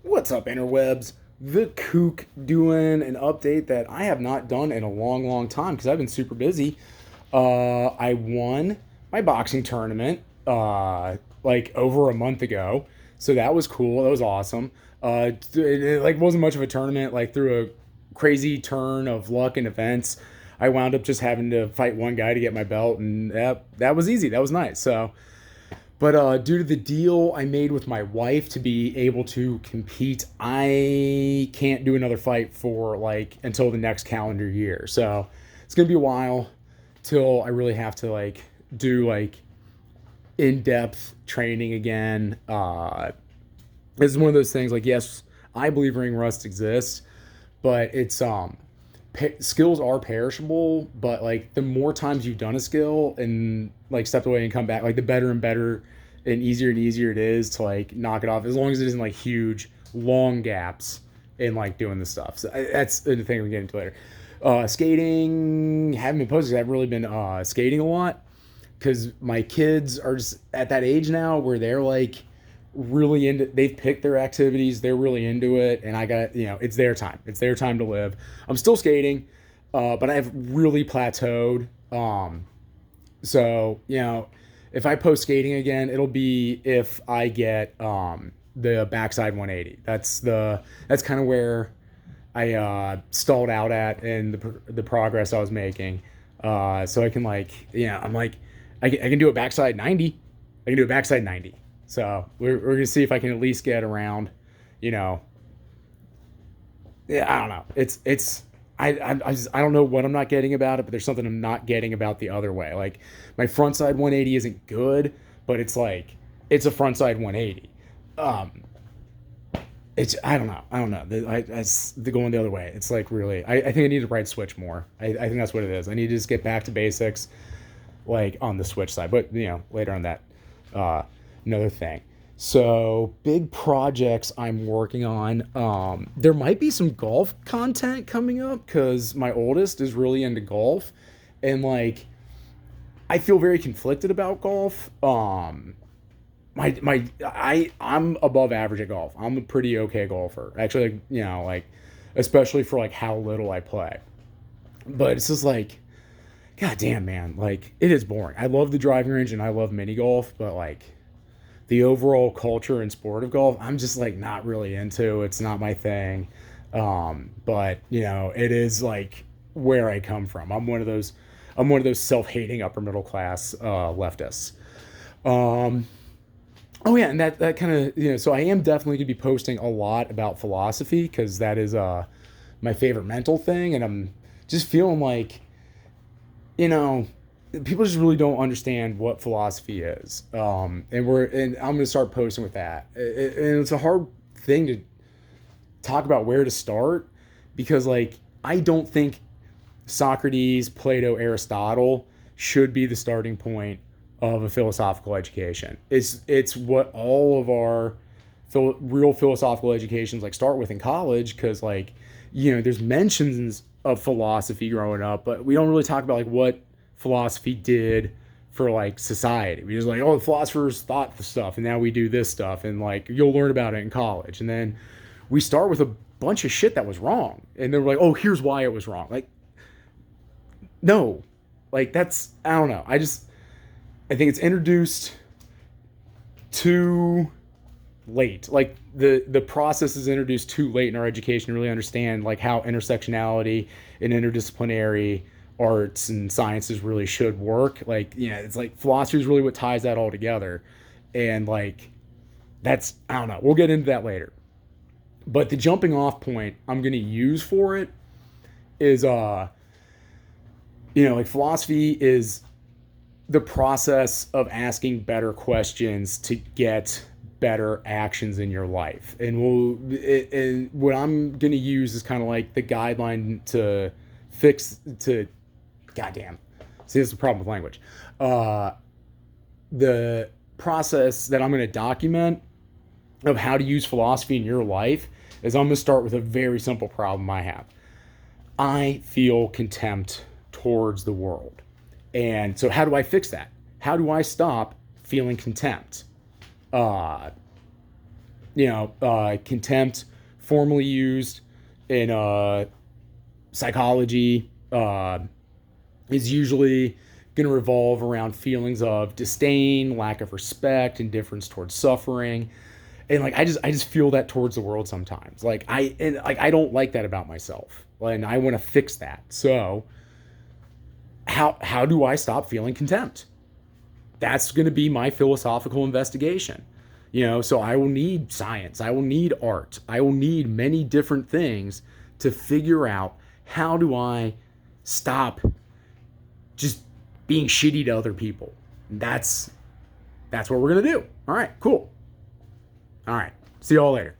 What's up, interwebs? The Kook doing an update that I have not done in a long, long time because I've been super busy. I won my boxing tournament like over a month ago, so that was cool. That was awesome. Like wasn't much of a tournament. Like through a crazy turn of luck and events, I wound up just having to fight one guy to get my belt, and that was easy. That was nice. But due to the deal I made with my wife to be able to compete, I can't do another fight for like until the next calendar year. So it's gonna be a while till I really have to like do like in-depth training again. This is one of those things. Like, yes, I believe ring rust exists, but skills are perishable. But like the more times you've done a skill and like stepped away and come back, like the better and better and easier it is to like knock it off, as long as it isn't like huge long gaps in like doing the stuff. So that's the thing we get into later. Skating, haven't been posting. I've really been skating a lot because my kids are just at that age now where they're like really into, they've picked their activities, they're really into it, and I got, it's their time, it's their time to live. I'm still skating, but I've really plateaued. So if I post skating again, it'll be if I get the backside 180. That's kind of where I stalled out at in the progress I was making. So I can like, I'm like, I can do a backside 90. I can do a backside 90. So we're gonna see if I can at least get around, you know. Yeah, I don't know. I don't know what I'm not getting about it, but there's something I'm not getting about the other way. Like my front side 180 isn't good, but it's like it's a front side 180. Um, it's I don't know. The going the other way. It's like really. I think I need to ride switch more. I think that's what it is. I need to just get back to basics, like on the switch side. But later on that, uh, another thing. So big projects I'm working on. There might be some golf content coming up because my oldest is really into golf, and like I feel very conflicted about golf. I'm above average at golf. I'm a pretty okay golfer. Actually, like, especially for like how little I play. But it's just like, god damn, man, like it is boring. I love the driving range and I love mini golf, but like the overall culture and sport of golf, I'm just like not really into. It's not my thing. But it is like where I come from. I'm one of those self-hating upper middle class leftists. Um, Oh yeah, and that kind of So I am definitely gonna be posting a lot about philosophy because that is my favorite mental thing, and I'm just feeling like you know people just really don't understand what philosophy is. And I'm gonna start posting with that, and it's a hard thing to talk about where to start because like I don't think Socrates, Plato, Aristotle should be the starting point of a philosophical education. It's what all of our real philosophical educations like start with in college because like there's mentions of philosophy growing up, but we don't really talk about like what philosophy did for like society. We just like, oh, the philosophers thought the stuff and now we do this stuff, and like you'll learn about it in college, and then we start with a bunch of shit that was wrong, and then we're like, oh, here's why it was wrong. Like, no, like that's, I don't know. I think it's introduced too late. Like the process is introduced too late in our education to really understand like how intersectionality and interdisciplinary arts and sciences really should work. Like, it's like philosophy is really what ties that all together. And like that's, I don't know. We'll get into that later. But the jumping off point I'm gonna use for it is like philosophy is the process of asking better questions to get better actions in your life. And what I'm going to use is kind of like the guideline to fix to goddamn. See, this is the problem with language. The process that I'm going to document of how to use philosophy in your life is I'm going to start with a very simple problem I have. I feel contempt towards the world. And so how do I fix that? How do I stop feeling contempt? Uh, contempt, formally used in psychology, is usually going to revolve around feelings of disdain, lack of respect, indifference towards suffering. And like I just feel that towards the world sometimes. I don't like that about myself. And I want to fix that. So how do I stop feeling contempt? That's going to be my philosophical investigation. So I will need science, I will need art, I will need many different things to figure out how do I stop just being shitty to other people. That's what we're going to do. All right, cool. All right. See y'all later.